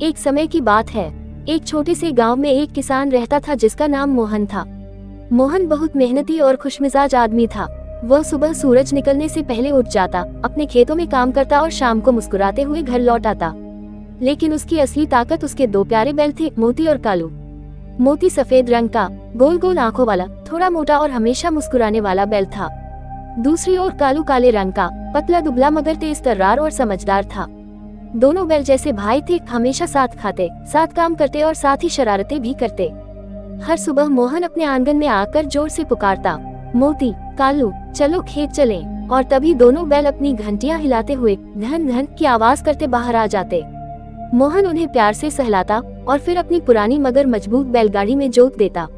एक समय की बात है। एक छोटे से गांव में एक किसान रहता था जिसका नाम मोहन था। मोहन बहुत मेहनती और खुशमिजाज आदमी था। वह सुबह सूरज निकलने से पहले उठ जाता, अपने खेतों में काम करता और शाम को मुस्कुराते हुए घर लौट आता। लेकिन उसकी असली ताकत उसके दो प्यारे बैल थे, मोती और कालू। मोती सफेद रंग का, गोल गोल आंखों वाला, थोड़ा मोटा और हमेशा मुस्कुराने वाला बैल था। दूसरी ओर कालू काले रंग का, पतला दुबला मगर तेज तर्रार और समझदार था। दोनों बैल जैसे भाई थे, हमेशा साथ खाते, साथ काम करते और साथ ही शरारतें भी करते। हर सुबह मोहन अपने आंगन में आकर जोर से पुकारता, मोती, कालू, चलो खेत चलें। और तभी दोनों बैल अपनी घंटियां हिलाते हुए धन धन की आवाज करते बाहर आ जाते। मोहन उन्हें प्यार से सहलाता और फिर अपनी पुरानी मगर मजबूत बैलगाड़ी में जोत देता।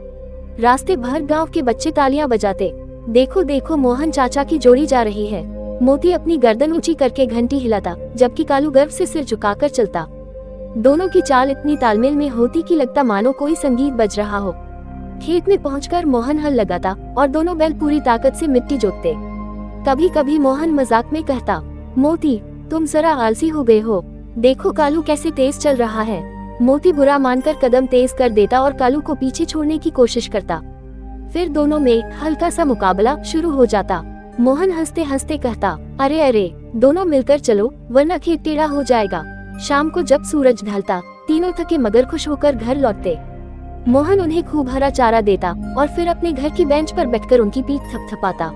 रास्ते भर गांव के बच्चे तालियां बजाते, देखो देखो मोहन चाचा की जोड़ी जा रही है। मोती अपनी गर्दन ऊंची करके घंटी हिलाता, जबकि कालू गर्व से सिर झुकाकर चलता। दोनों की चाल इतनी तालमेल में होती कि लगता मानो कोई संगीत बज रहा हो। खेत में पहुंचकर मोहन हल लगाता और दोनों बैल पूरी ताकत से मिट्टी जोतते। कभी कभी मोहन मजाक में कहता, मोती, तुम जरा आलसी हो गए हो, देखो कालू कैसे तेज चल रहा है। मोती बुरा मानकर कदम तेज कर देता और कालू को पीछे छोड़ने की कोशिश करता। फिर दोनों में हल्का सा मुकाबला शुरू हो जाता। मोहन हंसते हंसते कहता, अरे अरे, दोनों मिलकर चलो वरना खेत टेढ़ा हो जाएगा। शाम को जब सूरज ढलता, तीनों थके मगर खुश होकर घर लौटते। मोहन उन्हें खूब हरा चारा देता और फिर अपने घर की बेंच पर बैठकर उनकी पीठ थपथपाता।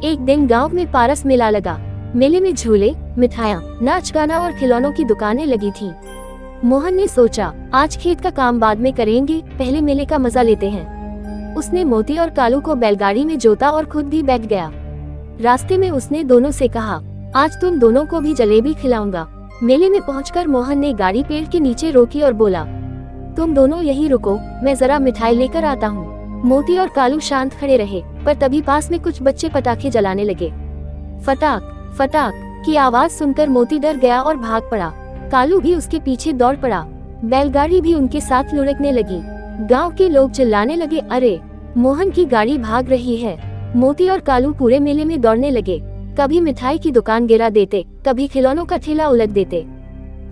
एक दिन गांव में पारस मेला लगा। मेले में झूले, मिठाइयाँ, नाच गाना और खिलौनों की दुकानें लगी थीं। मोहन ने सोचा, आज खेत का काम बाद में करेंगे, पहले मेले का मजा लेते हैं। उसने मोती और कालू को बैलगाड़ी में जोता और खुद भी बैठ गया। रास्ते में उसने दोनों से कहा, आज तुम दोनों को भी जलेबी खिलाऊंगा। मेले में पहुंचकर मोहन ने गाड़ी पेड़ के नीचे रोकी और बोला, तुम दोनों यहीं रुको, मैं जरा मिठाई लेकर आता हूँ। मोती और कालू शांत खड़े रहे, पर तभी पास में कुछ बच्चे पटाखे जलाने लगे। फटाक फटाक की आवाज सुनकर मोती डर गया और भाग पड़ा। कालू भी उसके पीछे दौड़ पड़ा। बैलगाड़ी भी उनके साथ लुढ़कने लगी। गांव के लोग चिल्लाने लगे, अरे, मोहन की गाड़ी भाग रही है। मोती और कालू पूरे मेले में दौड़ने लगे। कभी मिठाई की दुकान गिरा देते, कभी खिलौनों का ठेला उलट देते।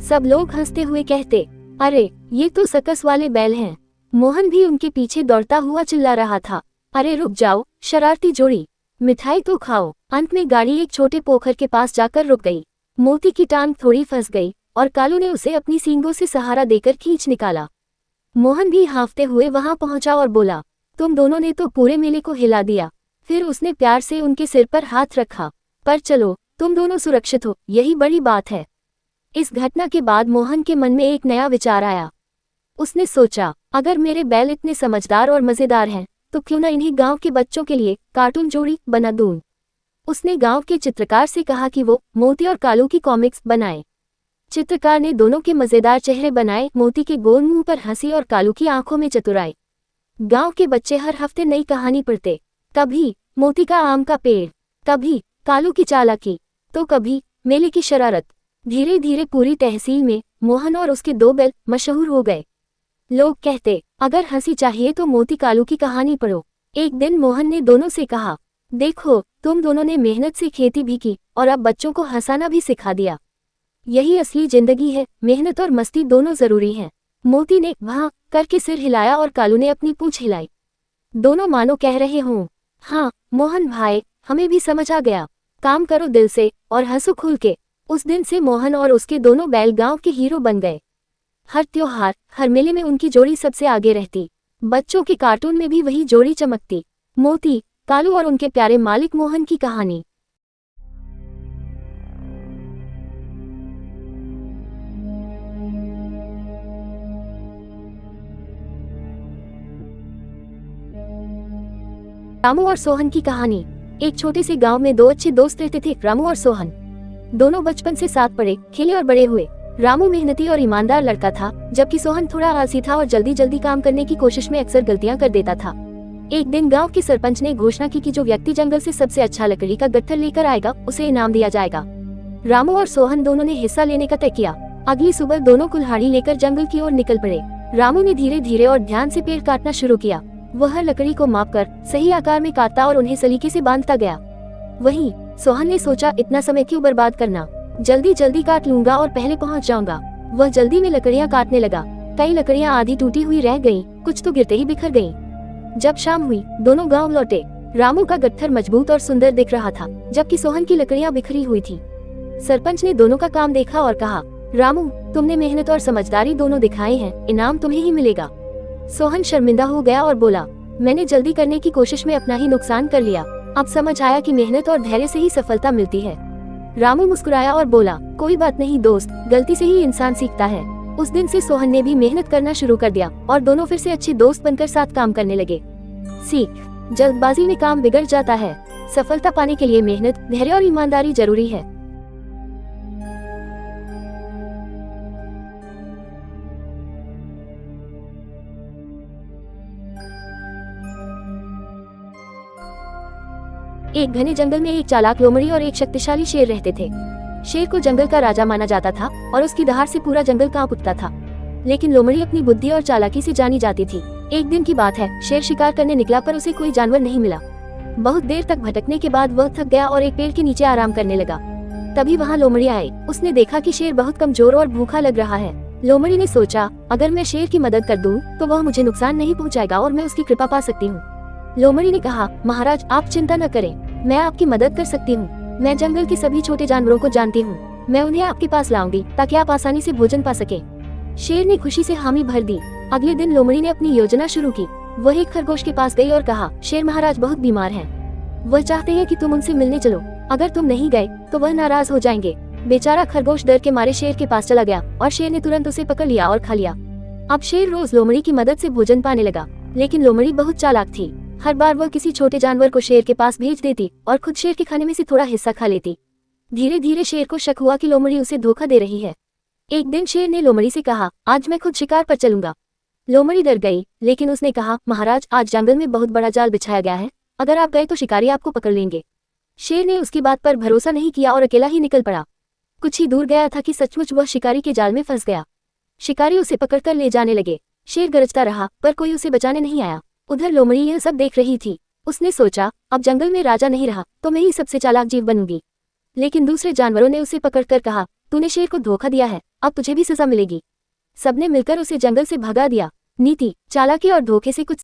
सब लोग हंसते हुए कहते, अरे, ये तो सर्कस वाले बैल हैं। मोहन भी उनके पीछे दौड़ता हुआ चिल्ला रहा था, अरे रुक जाओ, शरारती जोड़ी, मिठाई तो खाओ। अंत में गाड़ी एक छोटे पोखर के पास जाकर रुक गई। मोती की टांग थोड़ी फंस गई और कालू ने उसे अपनी सींगों से सहारा देकर खींच निकाला। मोहन भी हांफते हुए वहां पहुंचा और बोला, तुम दोनों ने तो पूरे मेले को हिला दिया। फिर उसने प्यार से उनके सिर पर हाथ रखा, पर चलो, तुम दोनों सुरक्षित हो, यही बड़ी बात है। इस घटना के बाद मोहन के मन में एक नया विचार आया। उसने सोचा, अगर मेरे बैल इतने समझदार और मजेदार हैं, तो क्यों न इन्हीं गांव के बच्चों के लिए कार्टून जोड़ी बना दूं। उसने गांव के चित्रकार से कहा कि वो मोती और कालू की कॉमिक्स बनाए। चित्रकार ने दोनों के मजेदार चेहरे बनाए, मोती के गोल मुंह पर हंसी और कालू की आंखों में चतुराई। गांव के बच्चे हर हफ्ते नई कहानी पढ़ते, कभी मोती का आम का पेड़, कभी कालू की चालाकी, तो कभी मेले की शरारत। धीरे धीरे पूरी तहसील में मोहन और उसके दो बैल मशहूर हो गए। लोग कहते, अगर हंसी चाहिए तो मोती कालू की कहानी पढ़ो। एक दिन मोहन ने दोनों से कहा, देखो, तुम दोनों ने मेहनत से खेती भी की और अब बच्चों को हंसाना भी सिखा दिया। यही असली जिंदगी है, मेहनत और मस्ती दोनों जरूरी हैं। मोती ने वहाँ करके सिर हिलाया और कालू ने अपनी पूंछ हिलाई। दोनों मानो कह रहे हों, हाँ मोहन भाई, हमें भी समझ आ गया, काम करो दिल से और हंसो खुल के। उस दिन से मोहन और उसके दोनों बैल गांव के हीरो बन गए। हर त्योहार, हर मेले में उनकी जोड़ी सबसे आगे रहती। बच्चों के कार्टून में भी वही जोड़ी चमकती। मोती, कालू और उनके प्यारे मालिक मोहन की कहानी। रामू और सोहन की कहानी। एक छोटे से गांव में दो अच्छे दोस्त रहते थे, रामू और सोहन। दोनों बचपन से साथ पढ़े, खेले और बड़े हुए। रामू मेहनती और ईमानदार लड़का था, जबकि सोहन थोड़ा आलसी था और जल्दी जल्दी काम करने की कोशिश में अक्सर गलतियां कर देता था। एक दिन गांव के सरपंच ने घोषणा की कि जो व्यक्ति जंगल से सबसे अच्छा लकड़ी का गट्ठर लेकर आएगा, उसे इनाम दिया जाएगा। रामू और सोहन दोनों ने हिस्सा लेने का तय किया। अगली सुबह दोनों कुल्हाड़ी लेकर जंगल की ओर निकल पड़े। रामू ने धीरे धीरे और ध्यान से पेड़ काटना शुरू किया। वह हर लकड़ी को मापकर सही आकार में काटता और उन्हें सलीके से बांधता गया। वहीं सोहन ने सोचा, इतना समय क्यों बर्बाद करना, जल्दी जल्दी काट लूंगा और पहले पहुंच जाऊंगा। वह जल्दी में लकड़ियां काटने लगा। कई लकड़ियां आधी टूटी हुई रह गईं, कुछ तो गिरते ही बिखर गईं। जब शाम हुई, दोनों गांव लौटे। रामू का गट्ठर मजबूत और सुंदर दिख रहा था, जबकि सोहन की लकड़ियां बिखरी हुई थी। सरपंच ने दोनों का काम देखा और कहा, रामू, तुमने मेहनत और समझदारी दोनों दिखाए हैं, इनाम तुम्हें ही मिलेगा। सोहन शर्मिंदा हो गया और बोला, मैंने जल्दी करने की कोशिश में अपना ही नुकसान कर लिया। अब समझ आया कि मेहनत और धैर्य से ही सफलता मिलती है। रामू मुस्कुराया और बोला, कोई बात नहीं दोस्त, गलती से ही इंसान सीखता है। उस दिन से सोहन ने भी मेहनत करना शुरू कर दिया और दोनों फिर से अच्छे दोस्त बनकर साथ काम करने लगे। सीख, जल्दबाजी में काम बिगड़ जाता है। सफलता पाने के लिए मेहनत, धैर्य और ईमानदारी जरूरी है। एक घने जंगल में एक चालाक लोमड़ी और एक शक्तिशाली शेर रहते थे। शेर को जंगल का राजा माना जाता था और उसकी दहाड़ से पूरा जंगल कांप उठता था। लेकिन लोमड़ी अपनी बुद्धि और चालाकी से जानी जाती थी। एक दिन की बात है, शेर शिकार करने निकला पर उसे कोई जानवर नहीं मिला। बहुत देर तक भटकने के बाद वह थक गया और एक पेड़ के नीचे आराम करने लगा। तभी वहाँ लोमड़ी आए। उसने देखा कि शेर बहुत कमजोर और भूखा लग रहा है। लोमड़ी ने सोचा, अगर मैं शेर की मदद कर दूं, तो वह मुझे नुकसान नहीं पहुँचाएगा और मैं उसकी कृपा पा सकती हूँ। लोमड़ी ने कहा, महाराज, आप चिंता न करें, मैं आपकी मदद कर सकती हूँ। मैं जंगल के सभी छोटे जानवरों को जानती हूँ। मैं उन्हें आपके पास लाऊंगी ताकि आप आसानी से भोजन पा सके। शेर ने खुशी से हामी भर दी। अगले दिन लोमड़ी ने अपनी योजना शुरू की। वह एक खरगोश के पास गई और कहा, शेर महाराज बहुत बीमार हैं। वह चाहते हैं कि तुम उनसे मिलने चलो। अगर तुम नहीं गए तो वह नाराज हो जाएंगे। बेचारा खरगोश डर के मारे शेर के पास चला गया और शेर ने तुरंत उसे पकड़ लिया और खा लिया। अब शेर रोज लोमड़ी की मदद से भोजन पाने लगा, लेकिन लोमड़ी बहुत चालाक थी। हर बार वह किसी छोटे जानवर को शेर के पास भेज देती और खुद शेर के खाने में से थोड़ा हिस्सा खा लेती। धीरे धीरे शेर को शक हुआ कि लोमड़ी उसे धोखा दे रही है। एक दिन शेर ने लोमड़ी से कहा, आज मैं खुद शिकार पर चलूंगा। लोमड़ी डर गई, लेकिन उसने कहा, महाराज, आज जंगल में बहुत बड़ा जाल बिछाया गया है। अगर आप गए तो शिकारी आपको पकड़ लेंगे। शेर ने उसकी बात पर भरोसा नहीं किया और अकेला ही निकल पड़ा। कुछ ही दूर गया था कि सचमुच वह शिकारी के जाल में फंस गया। शिकारी उसे पकड़कर ले जाने लगे। शेर गरजता रहा, पर कोई उसे बचाने नहीं आया। उधर लोमड़ी यह सब देख रही थी। उसने सोचा, अब जंगल में राजा नहीं रहा तो मैं ही सबसे चालाक जीव बनूंगी। लेकिन दूसरे जानवरों ने उसे पकड़कर कहा, तूने शेर को धोखा दिया है, अब तुझे भी सजा मिलेगी। सबने मिलकर उसे जंगल से भगा दिया। नीति, चालाकी और धोखे से कुछ